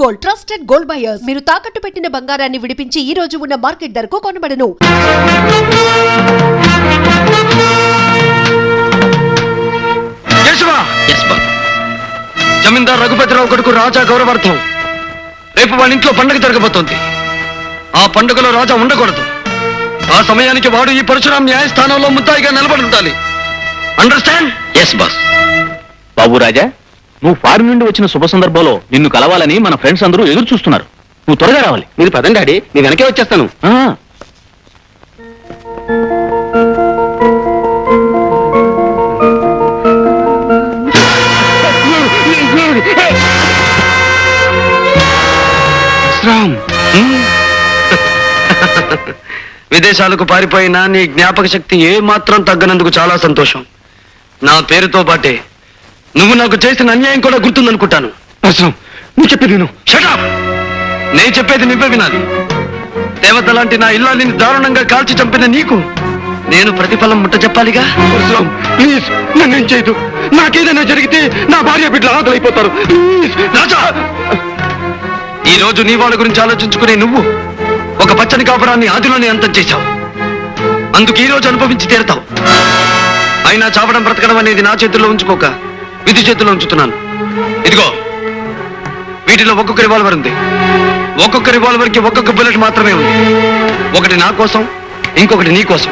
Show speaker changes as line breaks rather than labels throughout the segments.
Gold, trusted gold buyers. మీరు తాకట్టు పెట్టిన బంగారాన్ని విడిపించి ఈ రోజు ఉన్న మార్కెట్ ధరకు కొనబడను.
జమీందార్ రఘుపతిరావు కొడుకు రాజా గౌరవార్థం రేపు వాళ్ళ ఇంట్లో పండుగ జరగబోతోంది. ఆ పండుగలో రాజా ఉండకూడదు. ఆ సమయానికి వాడు ఈ పరశురాం న్యాయస్థానంలో ముద్దాయిగా నిలబడి ఉండాలి. Understand?
Yes boss. Babu Raja, నువ్వు ఫారిన్ నుండి వచ్చిన శుభ సందర్భంలో నిన్ను కలవాలని మన ఫ్రెండ్స్ అందరూ ఎదురు చూస్తున్నారు. నువ్వు త్వరగా రావాలి.
మీరు పదండి డాడీ, నేను వెనకే వచ్చేస్తాను. విదేశాలకు పారిపోయినా నీ జ్ఞాపక శక్తి ఏ మాత్రం తగ్గనందుకు చాలా సంతోషం. నా పేరుతో పాటే నువ్వు నాకు చేసిన అన్యాయం కూడా గుర్తుందనుకుంటాను. నువ్వు చెప్పేది నేను చెప్పేది నువ్వే వినాలి. దేవత లాంటి నా ఇల్లాలిని దారుణంగా కాల్చి చంపిన నీకు నేను ప్రతిఫలం ముట్ట చెప్పాలిగా. ప్లీజ్ నన్నేం చేయదు. నాకేదైనా జరిగితే నా భార్య బిడ్డలు ఆకలైపోతారు. రాజా, ఈ రోజు నీ వాళ్ళ గురించి ఆలోచించుకునే నువ్వు ఒక పచ్చని కాపురాన్ని ఆదిలోనే అంతం చేశావు. అందుకు ఈ రోజు అనుభవించి తీరుతావు. అయినా చావడం బ్రతకడం అనేది నా చేతుల్లో ఉంచుకోక విధి చేతుల్లో ఉంచుతున్నాను. ఇదిగో, వీటిలో ఒక్కొక్క రివాల్వర్ ఉంది. ఒక్కొక్క రివాల్వర్ కి ఒక్కొక్క బుల్లెట్ మాత్రమే ఉంది. ఒకటి నా కోసం, ఇంకొకటి నీ కోసం.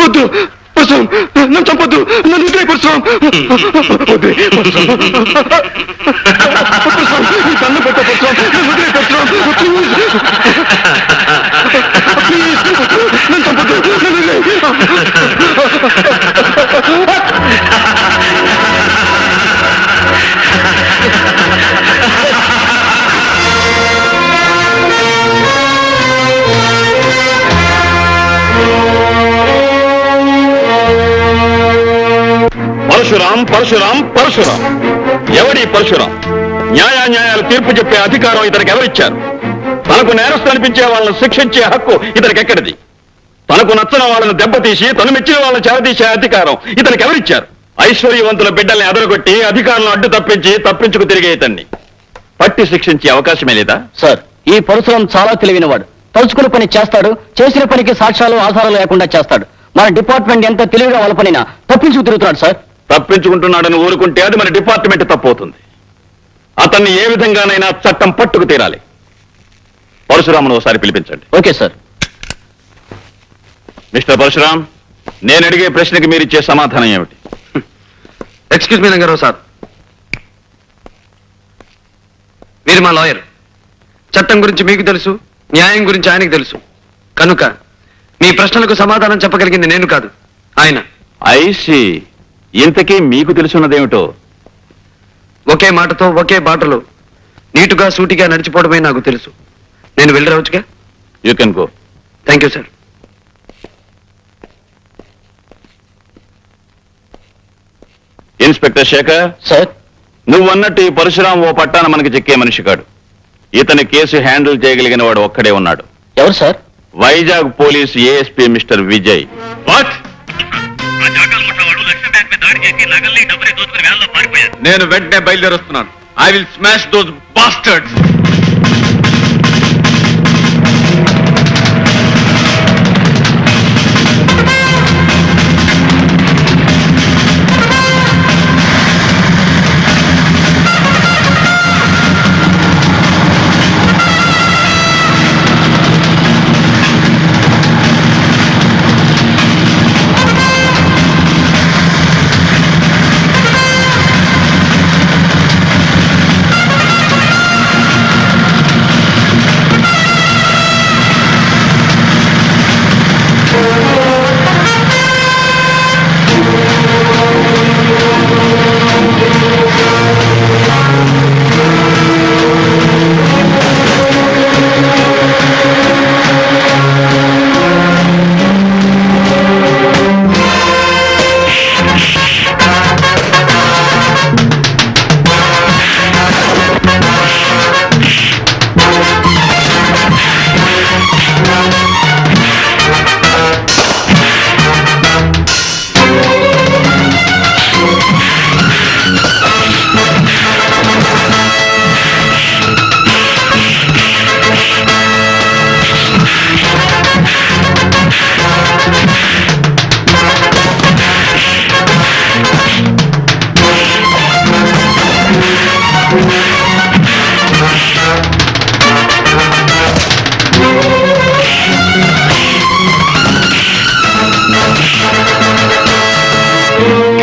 వద్దు పరశురాం, నన్ను చంపొద్దు. నన్ను వదిలే పరశురాం. నన్ను పెట్ట పరశురాం, నన్ను వదిలే పరశురాం. ప్లీజ్ నన్ను చంపొద్దు. నన్ను వదిలే.
పరశురాం పరశురాం పరశురాం. ఎవడి పరశురాం? న్యాయాన్యాయాలు తీర్పు చెప్పే అధికారం ఇతనికి ఎవరిచ్చారు? తనకు నేరస్తు అనిపించే వాళ్ళను శిక్షించే హక్కు ఇతనికి ఎక్కడిది? తనకు నచ్చిన వాళ్ళను దెబ్బతీసి తను మెచ్చిన వాళ్ళని చేరదీసే అధికారం ఇతనికి ఎవరిచ్చారు? ఐశ్వర్యవంతుల బిడ్డల్ని అదరగొట్టి అధికారులను అడ్డు తప్పించుకు తిరిగే ఇతన్ని పట్టి శిక్షించే అవకాశమే లేదా?
సార్, ఈ పరశురాం చాలా తెలివినవాడు. తలుచుకున్న పని చేస్తాడు. చేసిన పనికి సాక్ష్యాలు ఆధారాలు లేకుండా చేస్తాడు. మన డిపార్ట్మెంట్ ఎంత తెలివిగా వలపనినా తప్పించుకు తిరుగుతున్నాడు సార్.
తప్పించుకుంటున్నాడని ఊరుకుంటే అది మన డిపార్ట్మెంట్ తప్పవుతుంది. అతన్ని ఏ విధంగానైనా చట్టం పట్టుకు తీరాలి. పరశురామును ఒకసారి పిలిపించండి.
Okay sir.
మిస్టర్ పరశురాం, నేను అడిగే ప్రశ్నకి మీరిచ్చే సమాధానం ఏమిటి?
ఎక్స్క్యూజ్ మీ రంగారావు సార్, మీరు మా లాయర్. చట్టం గురించి మీకు తెలుసు, న్యాయం గురించి ఆయనకు తెలుసు. కనుక మీ ప్రశ్నలకు సమాధానం చెప్పగలిగింది నేను కాదు, ఆయన.
ఐసి, ఇంతకీ మీకు తెలుసున్నదేమిటో?
ఒకే మాటతో ఒకే బాటలో నీటుగా సూటిగా నడిచిపోవడమే నాకు తెలుసు. నేను వెళ్ళి రావచ్చుగా?
You can go.
Thank you sir.
Inspector Shekhar
sir,
నువ్వన్నట్టు ఈ పరశురాం ఓ పట్టాన మనకి చెక్కే మనిషి కాడు. ఇతని కేసు హ్యాండిల్ చేయగలిగిన వాడు ఒక్కడే ఉన్నాడు.
ఎవరు sir?
Vizag police ASP mister Vijay.
నేను వెంటనే బయలుదేరొస్తున్నాను. I will smash those bastards.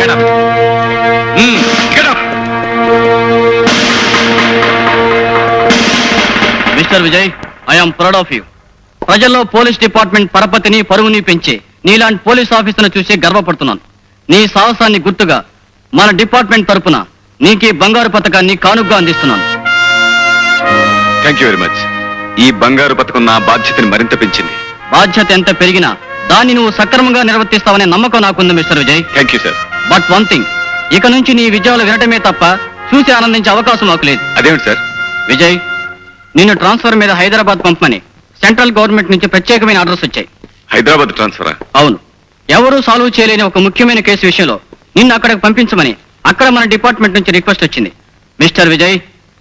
Get up. Get up.
Mister Vijay, I'm proud of you. ప్రజల్లో పోలీస్ డిపార్ట్మెంట్ పరపతిని పరువుని పెంచే నీలాంటి పోలీస్ ఆఫీసర్ను చూసి గర్వపడుతున్నాను. నీ సాహసాన్ని గుర్తుగా మన డిపార్ట్మెంట్ తరపున నీకు ఈ బంగారు పథకాన్ని కానుగ్గా అందిస్తున్నాను.
Thank you very much. ఈ బంగారు పథకం నా బాధ్యతని మరింత పెంచింది.
బాధ్యత ఎంత పెరిగినా దాన్ని నువ్వు సక్రమంగా నిర్వర్తిస్తావనే నమ్మకం నాకుంది mister Vijay.
Thank you sir.
But one thing, ఇక నుంచి నీ విజయాలు వినటమే తప్ప చూసి ఆనందించే అవకాశం మాకు లేదు.
అదేమిటి సార్?
విజయ్, నిన్ను ట్రాన్స్ఫర్ మీద హైదరాబాద్ పంపమని సెంట్రల్ గవర్నమెంట్ నుంచి ప్రత్యేకమైన ఆర్డర్స్ వచ్చాయి.
హైదరాబాద్ ట్రాన్స్ఫరా?
అవును. ఎవరూ సాల్వ్ చేయలేని ఒక ముఖ్యమైన కేసు విషయంలో నిన్ను అక్కడికి పంపించమని అక్కడ మన డిపార్ట్మెంట్ నుంచి రిక్వెస్ట్ వచ్చింది. మిస్టర్ విజయ్,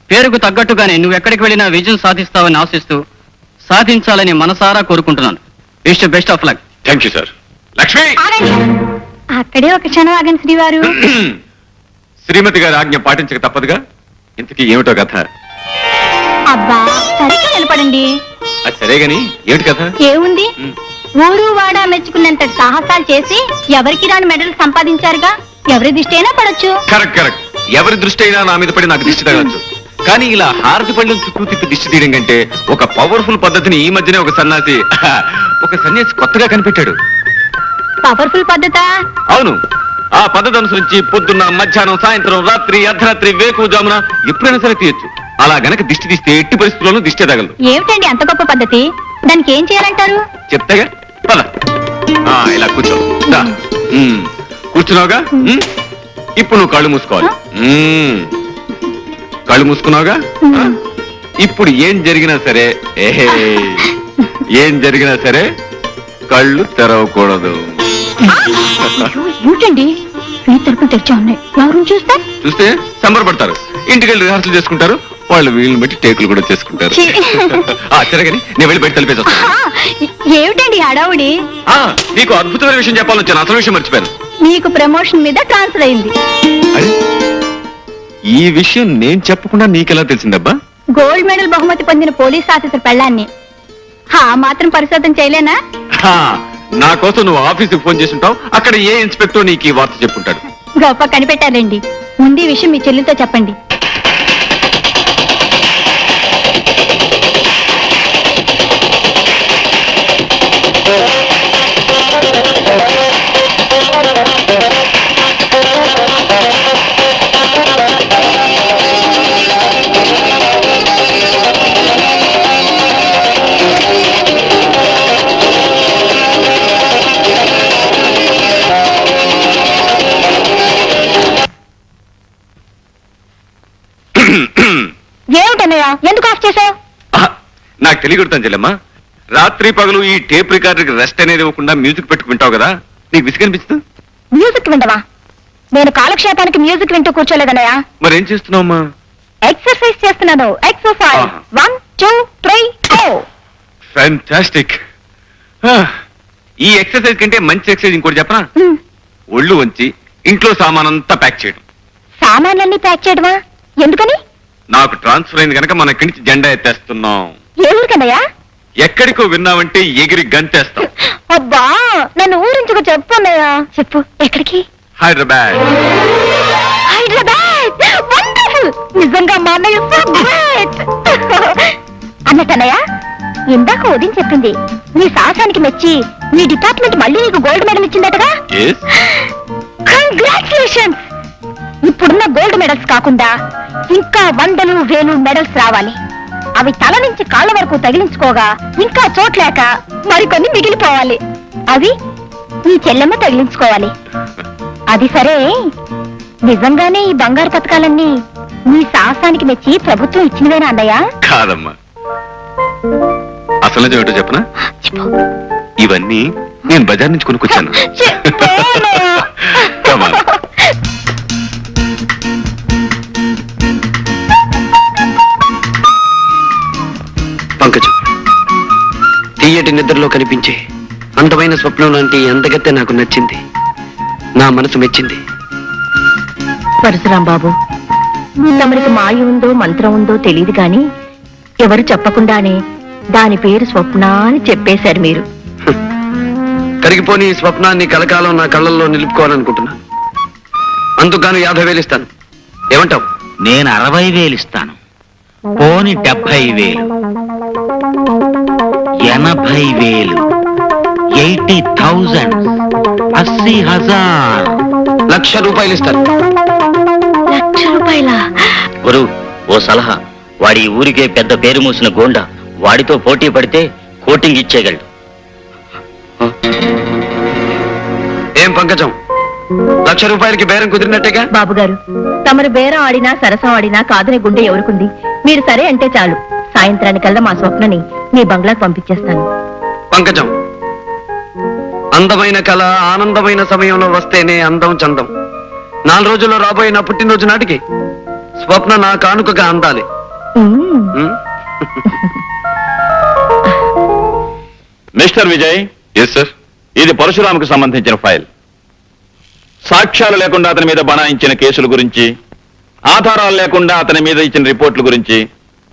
పేరుకు తగ్గట్టుగానే నువ్వు ఎక్కడికి వెళ్ళినా విజయం సాధిస్తావని ఆశిస్తూ సాధించాలని మనసారా కోరుకుంటున్నాను. Wish best of luck.
Thank you sir. Lakshmi,
అక్కడే ఒక క్షణం ఆగండి శ్రీవారు.
శ్రీమతి గారి ఆజ్ఞ పాటించక తప్పదుగా. ఇంతకీ ఏమిటో కథ?
అబ్బా సరిగ్గా నిలబడండి.
అది సరే గాని ఏమిటి కథ?
ఏముంది, ఊరు వాడ మెచ్చుకున్నంత సాహసాలు చేసి ఎవరికి రాని మెడల్ సంపాదించారుగా. ఎవరి దృష్టి అయినా పడొచ్చు.
Correct correct. ఎవరి దృష్టి అయినా నా మీద పడి నాకు దిష్టి తగలచ్చు. కానీ ఇలా హారతి పళ్ళం చుట్టూ తిప్పి దిష్టి తీయడం కంటే ఒక పవర్ఫుల్ పద్ధతిని ఈ మధ్యనే ఒక సన్యాసి కొత్తగా కనిపెట్టాడు.
పవర్ఫుల్ పద్ధత?
అవును. ఆ పద్ధతి అనుసరించి పొద్దున్న, మధ్యాహ్నం, సాయంత్రం, రాత్రి, అర్ధరాత్రి, వేకువజామున ఎప్పుడైనా సరే తీయొచ్చు. అలా గనక దిష్టి తీస్తే ఎట్టి పరిస్థితుల్లోనూ దిష్టి తగలదు.
ఏమిటండి అంత గొప్ప పద్ధతి? దానికి ఏం చేయాలంటారు?
చెప్తాగా, పద. ఇలా కూర్చో. దా. కూర్చున్నావుగా. ఇప్పుడు నువ్వు కళ్ళు మూసుకోవాలి. కళ్ళు మూసుకున్నావుగా. ఇప్పుడు ఏం జరిగినా సరే కళ్ళు తెరవకూడదు.
ఏమిటండి ఈ తరపులు తెచ్చా ఉన్నాయి, ఎవరు
చూస్తే సంబరపడతారు. ఇంటికి వెళ్ళి రిహార్సల్ చేసుకుంటారు. వాళ్ళు వీళ్ళని బట్టి టేకులు కూడా చేసుకుంటారు. సరేగాని నేను వెళ్ళి బయట తలిపేసి
ఏమిటండి హడావుడి?
నీకు అద్భుతమైన విషయం చెప్పాలని వచ్చాను. అసలు విషయం మర్చిపోయాను.
మీకు ప్రమోషన్ మీద ట్రాన్స్ఫర్ అయింది.
ఈ విషయం నేను చెప్పకుండా నీకెలా తెలిసిందబ్బా?
గోల్డ్ మెడల్ బహుమతి పొందిన పోలీస్ ఆఫీసర్ పెళ్ళాన్ని ఆ మాత్రం పరిశోధన చేయలేనా?
నా కోసం నువ్వు ఆఫీసుకి ఫోన్ చేసి ఉంటావు. అక్కడ ఏ ఇన్స్పెక్టర్ నీకు ఈ వార్త చెప్పుంటాడు.
గొప్ప కనిపెట్టారండి. ముందు ఈ విషయం మీ చెల్లితో చెప్పండి. ఏమిటన్నయ్య, ఎందుకు ఆఫ్ చేశావు?
నాకు తెలియకూడతాను చెల్లెమ్మా. రాత్రి పగలు ఈ టేప్ రికార్డర్కి రెస్ట్ అనేది ఇవ్వకుండా మ్యూజిక్ పెట్టుకుంటావు కదా, నీకు విసిగనిపిస్తుంది?
మ్యూజిక్ వింటవా? నేను కాలక్షేపానికి మ్యూజిక్ వింటూ కూర్చోలేదన్నయ్య.
మరేం చేస్తున్నావమ్మా?
ఎక్సర్సైజ్ చేస్తున్నాను. ఎక్సర్సైజ్ 1 2 3 4.
ఫ్యాంటాస్టిక్. ఈ ఎక్సర్సైజ్ కంటే మంచి ఎక్సర్సైజ్ ఇంకోటి చెప్పనా? ఒళ్ళు వంచి ఇంట్లో సామానంతా ప్యాక్ చేయడం.
సామాన్లన్నీ ప్యాక్ చేయడమా? ఎందుకని?
నాకు ట్రాన్స్ఫర్ అయింది కనుక మన ఇక్కడి నుంచి జెండా ఎత్తేస్తున్నాం.
ఏ ఊరికన్నయ్యా?
ఎక్కడికో విన్నావంటే ఎగిరి గంతేస్తాం.
అబ్బా నన్ను ఊరించుకు చెప్పు అన్నయ్య. చెప్పు, ఎక్కడికి?
హైదరాబాద్.
హైదరాబాద్ వండర్ఫుల్. నిజంగా మా అన్నయ్య సో గ్రేట్. అన్నట్టన్నయ్య, ఇందాక ఉదయం చెప్పింది నీ సాహసానికి మెచ్చి నీ డిపార్ట్మెంట్ మళ్ళీ నీకు గోల్డ్ మెడల్ ఇచ్చిందటగా? కంగ్రాచులేషన్స్. ఇప్పుడున్న గోల్డ్ మెడల్స్ కాకుండా ఇంకా 100 1000 మెడల్స్ రావాలి. అవి తల నుంచి కాళ్ళ వరకు తగిలించుకోగా ఇంకా చోట్లేక మరికొన్ని మిగిలిపోవాలి. అవి నీ చెల్లెమ్మ తగిలించుకోవాలి. అది సరే, నిజంగానే ఈ బంగారు పథకాలన్నీ నీ సాహసానికి మెచ్చి ప్రభుత్వం ఇచ్చినవేనా అన్నయ్య?
కాదమ్మా. అసలు ఏమిటో చెప్పనా? ఇవన్నీ నేను బజార్ నుంచి కొనుక్కొచ్చాను.
పంకజం, తీయటి నిద్రలో కనిపించే అందమైన స్వప్నం లాంటి అందగత్తె నాకు నచ్చింది. నా మనసు మెచ్చింది.
పరశురాం బాబు, తమరికి మాయ ఉందో మంత్రం ఉందో తెలియదు గాని ఎవరు చెప్పకుండానే దాని పేరు స్వప్న అని చెప్పేశారు మీరు.
కరిగిపోని ఈ స్వప్నాన్ని కలకాలం నా కళ్ళల్లో నిలుపుకోవాలనుకుంటున్నాను. అందుకు గాను 50,000 ఇస్తాను. ఏమంటావు?
నేను 60,000 ఇస్తాను. పోని 70,000, 80,000, 80,000, 80,000.
₹1,00,000 ఇస్తాను.
₹1,00,000.
గురు, ఓ సలహా. వాడి ఈ ఊరికే పెద్ద పేరు మూసిన గోండా. వాడితో పోటీ పడితే కోటింగ్ ఇచ్చేయగలడు.
ఏం పంకజం, ₹1,00,000 బేరం కుదిరినట్టేగా?
బాబు గారు, తమరు బేరం ఆడినా సరసం ఆడినా కాదనే గుండె ఎవరుకుంది? మీరు సరే అంటే చాలు. సాయంత్రానికల్లా మా స్వప్నని మీ బంగ్లాకు పంపించేస్తాను.
పంకజం, అందమైన కళ ఆనందమైన సమయంలో వస్తేనే అందం చందం. 4 రోజుల్లో రాబోయే నా పుట్టినరోజు నాటికి స్వప్న నా కానుకగా అందాలి. ఉం?
మిస్టర్ విజయ్. Yes sir. ఇది పరశురాముకు సంబంధించిన ఫైల్. సాక్ష్యాలు లేకుండా అతని మీద బనాయించిన కేసుల గురించి, ఆధారాలు లేకుండా అతని మీద ఇచ్చిన రిపోర్ట్ల గురించి,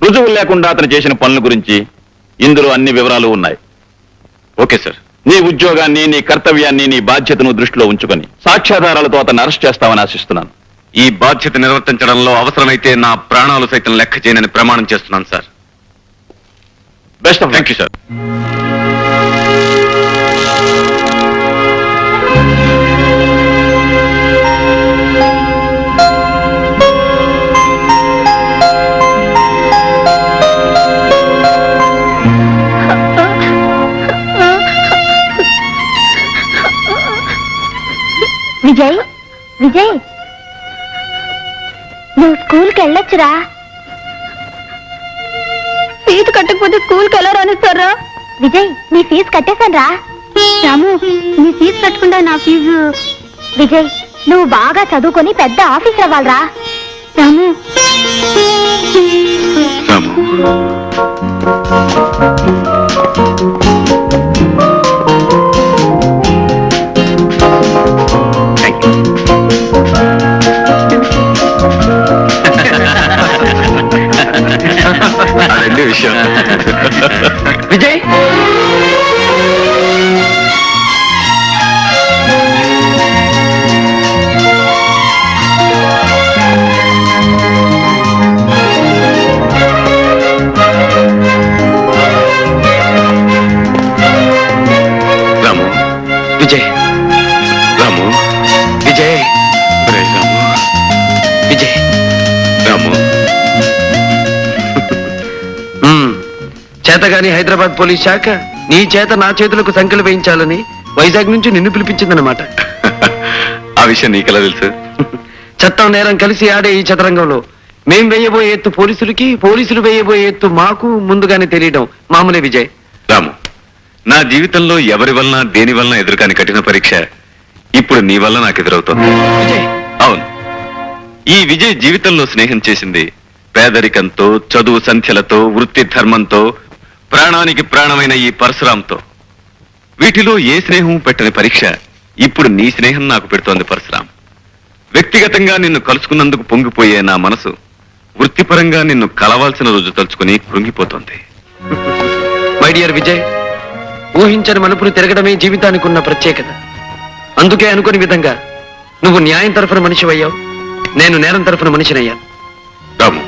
రుజువులు లేకుండా అతను చేసిన పనుల గురించి ఇందులో అన్ని వివరాలు ఉన్నాయి. Okay sir. నీ ఉద్యోగాన్ని, నీ కర్తవ్యాన్ని, నీ బాధ్యతను దృష్టిలో ఉంచుకొని సాక్ష్యాధారాలతో అతన్ని అరెస్ట్ చేస్తామని ఆశిస్తున్నాను.
ఈ బాధ్యత నిర్వర్తించడంలో అవసరమైతే నా ప్రాణాలు సైతం లెక్క చేయనని ప్రమాణం చేస్తున్నాను sir.
Best of thank you sir.
Vijay, Vijay, నువ్వు స్కూల్కి వెళ్ళొచ్చురా. ఫీజు కట్టకపోతే స్కూల్కి ఎలా రానిస్తారా? విజయ్, నీ ఫీజు కట్టేశాను రా. రాము, నీ ఫీజు కట్టకుండా నా ఫీజు. విజయ్, నువ్వు బాగా చదువుకొని పెద్ద ఆఫీసర్ అవ్వాలరా. రాము,
అదే విషయం. విజయ్, రాము, విజయ్, రాము, విజయ్, రాము, విజయ్, రాము. చేతగాని హైదరాబాద్ పోలీస్ శాఖ నీ చేత నా చేతులకు సంఖ్యలు వేయించాలని వైజాగ్ నుంచి నిన్ను పిలిపించిందన్నమాట.
ఆ విషయం నీకెలా తెలుసు?
చట్టం నేరం కలిసి ఆడే ఈ చదరంగంలో మేం వేయబోయే ఎత్తు పోలీసులకి, పోలీసులు వేయబోయే ఎత్తు మాకు ముందుగానే తెలియడం మామూలే విజయ్.
రాము, నా జీవితంలో ఎవరి వలన దేని వలన ఎదురుకాని కఠిన పరీక్ష ఇప్పుడు నీ వల్ల నాకు ఎదురవుతోంది.
విజయ్,
అవును, ఈ విజయ్ జీవితంలో స్నేహం చేసింది పేదరికంతో, చదువు సంఖ్యలతో, వృత్తి ధర్మంతో, ప్రాణానికి ప్రాణమైన ఈ పరశురాంతో. వీటిలో ఏ స్నేహం పెట్టని పరీక్ష ఇప్పుడు నీ స్నేహం నాకు పెడుతోంది పరశురాం. వ్యక్తిగతంగా నిన్ను కలుసుకున్నందుకు పొంగిపోయే నా మనసు వృత్తిపరంగా నిన్ను కలవాల్సిన రోజు తలుచుకుని కృంగిపోతోంది.
మై డియర్ విజయ్, ఊహించని మలుపులు తిరగడమే జీవితానికి ఉన్న ప్రత్యేకత. అందుకే అనుకుని విధంగా నువ్వు న్యాయం తరఫున మనిషి అయ్యావు, నేను నేరం తరఫున మనిషినయ్యాను.
రాము,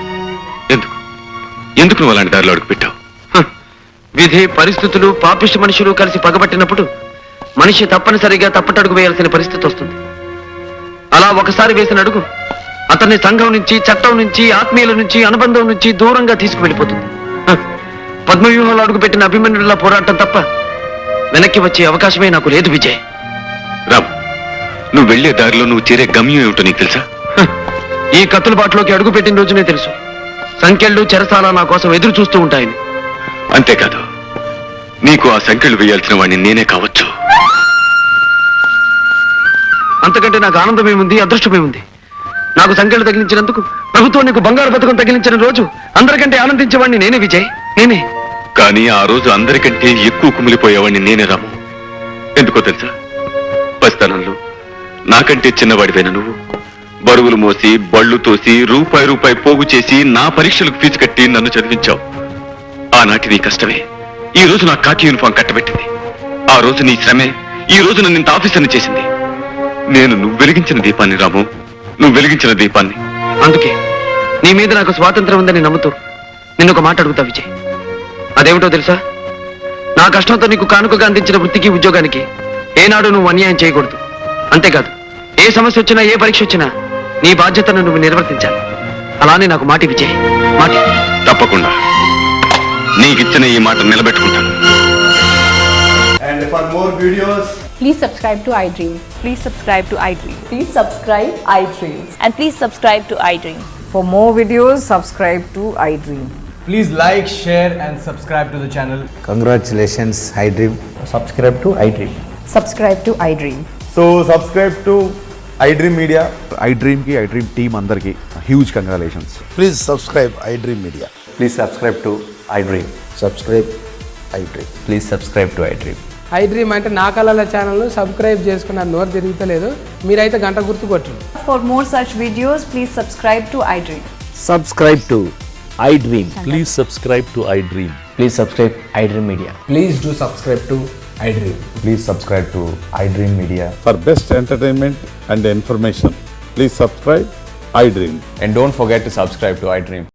ఎందుకు ఎందుకు నువ్వు అలాంటి దారిలో అడుగు పెట్టావు?
విధి, పరిస్థితులు, పాపిష్టి మనుషులు కలిసి పగబట్టినప్పుడు మనిషి తప్పనిసరిగా తప్పటడుగు వేయాల్సిన పరిస్థితి వస్తుంది. అలా ఒకసారి వేసిన అడుగు అతన్ని సంఘం నుంచి, చట్టం నుంచి, ఆత్మీయుల నుంచి, అనుబంధం నుంచి దూరంగా తీసుకువెళ్ళిపోతుంది. పద్మవ్యూహంలో అడుగుపెట్టిన అభిమన్యుల పోరాటం తప్ప వెనక్కి వచ్చే అవకాశమే నాకు లేదు విజయ్.
రాము, నువ్వు వెళ్లే దారిలో నువ్వు చేరే గమ్యం ఏమిటో నీకు తెలుసా?
ఈ కత్తుల బాటలోకి అడుగు పెట్టిన రోజునే తెలుసు సంఖ్యలు, చెరసాల నా కోసం ఎదురు చూస్తూ ఉంటాయని.
అంతేకాదు, నీకు ఆ సంఖ్యలు వేయాల్సిన వాడిని నేనే కావచ్చు.
అంతకంటే నాకు ఆనందమేముంది, అదృష్టమేముంది? నాకు సంఖ్యలు తగిలించినందుకు ప్రభుత్వం నీకు బంగారు పథకం తగిలించిన రోజు అందరికంటే ఆనందించేవాడిని నేనే విజయ్, నేనే.
కానీ ఆ రోజు అందరికంటే ఎక్కువ కుమిలిపోయేవాడిని నేనే రాము. ఎందుకో తెలుసా? పసితనంలో నాకంటే చిన్నవాడివైన నువ్వు బరువులు మోసి, బళ్ళు తోసి, రూపాయి పోగు చేసి నా పరీక్షలకు ఫీజు కట్టి నన్ను చదివించావు. ఆనాటి నీ కష్టమే ఈ రోజు నా కాకి యూనిఫామ్ కట్టబెట్టింది. ఆ రోజు నీ శ్రమే ఈ రోజు నన్ను ఇంత ఆఫీసర్ని చేసింది. నేను నువ్వు వెలిగించిన దీపాన్ని రాము, నువ్వు వెలిగించిన దీపాన్ని.
అందుకే నీ మీద నాకు స్వాతంత్రం ఉందని నమ్ముతూ నిన్ను ఒక మాట అడుగుతా విజయ్. అదేమిటో తెలుసా? నా కష్టంతో నీకు కానుకగా అందించిన వృత్తికి ఉద్యోగానికి ఏనాడు నువ్వు అన్యాయం చేయకూడదు. అంతేకాదు, ఏ సమస్య వచ్చినా ఏ పరీక్ష వచ్చినా నీ బాధ్యతను నువ్వు నిర్వర్తించాలి. అలానే నాకు మాటి విజయ్, మాటి.
తప్పకుండా నీకిచ్చిన ఈ మాట నిలబెట్టుకుంటాను.
And for more videos,
Please subscribe to iDream.
Please subscribe to iDream.
Please subscribe iDream.
And please subscribe to iDream.
For more videos, subscribe to iDream.
please like, share and subscribe to the channel.
Congratulations, iDream. Subscribe to iDream.
Subscribe to iDream.
So subscribe to iDream Media.
iDream ki iDream team andarki huge congratulations.
Please subscribe iDream Media.
Please subscribe to iDream.
Subscribe iDream.
Please subscribe to iDream.
iDream అంటే నా కళల channel subscribe చేసుకున్న నోరు తిరుగుతలేదు. మీరైతే గంట గుర్తు కొట్టండి.
For more such videos, please subscribe to iDream.
Subscribe to iDream.
Please subscribe to iDream.
Please subscribe iDream Media.
Please do subscribe to iDream.
Please subscribe to iDream Media.
For best entertainment and information, please subscribe iDream.
And don't forget to subscribe to iDream.